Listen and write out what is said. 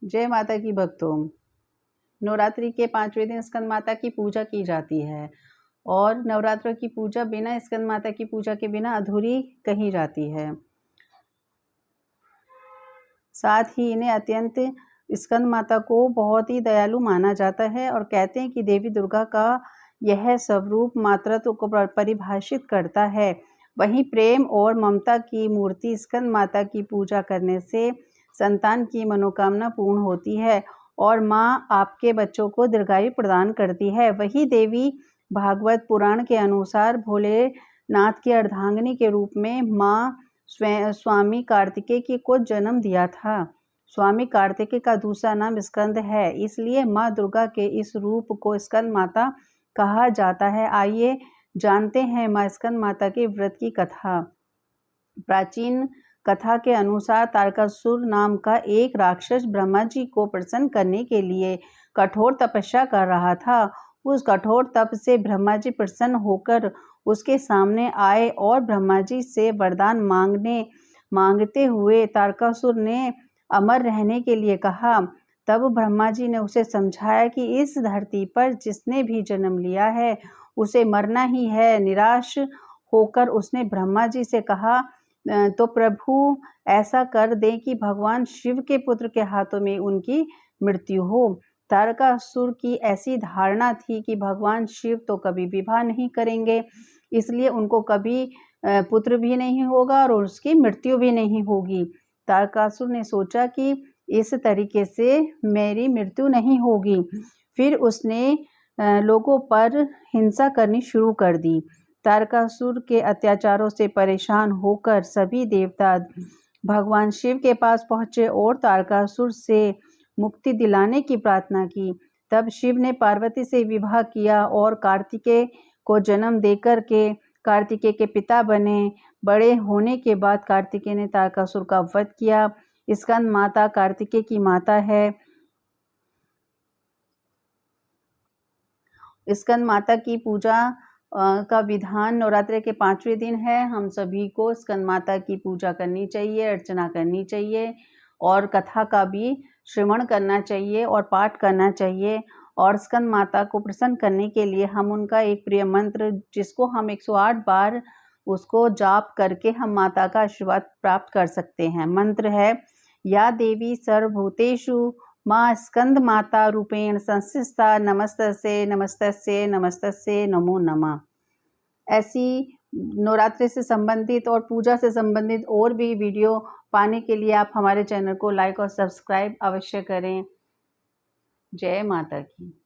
जय माता की भक्तों। नवरात्रि के 5वें दिन स्कंद माता की पूजा की जाती है और नवरात्रों की पूजा बिना स्कंद माता की पूजा के बिना अधूरी कही जाती है। साथ ही इन्हें अत्यंत स्कंद माता को बहुत ही दयालु माना जाता है और कहते हैं कि देवी दुर्गा का यह स्वरूप मातृत्व को परिभाषित करता है। वहीं प्रेम और ममता की मूर्ति स्कंद माता की पूजा करने से संतान की मनोकामना पूर्ण होती है और माँ आपके बच्चों को दीर्घायु प्रदान करती है। वही देवी भागवत पुराण के अनुसार भोलेनाथ की अर्धांगिनी के रूप में माँ स्वामी कार्तिकेय को जन्म दिया था। स्वामी कार्तिकेय का दूसरा नाम स्कंद है, इसलिए माँ दुर्गा के इस रूप को स्कंद माता कहा जाता है। आइए जानते हैं माँ स्कंद माता के व्रत की कथा। प्राचीन कथा के अनुसार तारकासुर नाम का एक राक्षस ब्रह्मा जी को प्रसन्न करने के लिए कठोर तपस्या कर रहा था। उस कठोर तप से ब्रह्मा जी प्रसन्न होकर उसके सामने आए और ब्रह्मा जी से वरदान मांगते हुए तारकासुर ने अमर रहने के लिए कहा। तब ब्रह्मा जी ने उसे समझाया कि इस धरती पर जिसने भी जन्म लिया है उसे मरना ही है। निराश होकर उसने ब्रह्मा जी से कहा, तो प्रभु ऐसा कर दें कि भगवान शिव के पुत्र के हाथों में उनकी मृत्यु हो। तारकासुर की ऐसी धारणा थी कि भगवान शिव तो कभी विवाह नहीं करेंगे, इसलिए उनको कभी पुत्र भी नहीं होगा और उसकी मृत्यु भी नहीं होगी। तारकासुर ने सोचा कि इस तरीके से मेरी मृत्यु नहीं होगी। फिर उसने लोगों पर हिंसा करनी शुरू कर दी। तारकासुर के अत्याचारों से परेशान होकर सभी देवता भगवान शिव के पास पहुंचे और तारकासुर से मुक्ति दिलाने की प्रार्थना की। तब शिव ने पार्वती से विवाह किया और कार्तिकेय को जन्म देकर के कार्तिकेय के पिता बने। बड़े होने के बाद कार्तिकेय ने तारकासुर का वध किया। स्कंद माता कार्तिकेय की माता है। स्कंद माता की पूजा का विधान नवरात्रि के 5वें दिन है। हम सभी को स्कंद माता की पूजा करनी चाहिए, अर्चना करनी चाहिए और कथा का भी श्रवण करना चाहिए और पाठ करना चाहिए। और स्कंद माता को प्रसन्न करने के लिए हम उनका एक प्रिय मंत्र, जिसको हम 108 बार उसको जाप करके हम माता का आशीर्वाद प्राप्त कर सकते हैं। मंत्र है, या देवी सर्वभूतेषु माँ स्कंद माता रूपेण संस्थिता नमस्तस्यै नमस्तस्यै नमस्तस्यै नमो नमः। ऐसी नवरात्रि से संबंधित और पूजा से संबंधित और भी वीडियो पाने के लिए आप हमारे चैनल को लाइक और सब्सक्राइब अवश्य करें। जय माता की।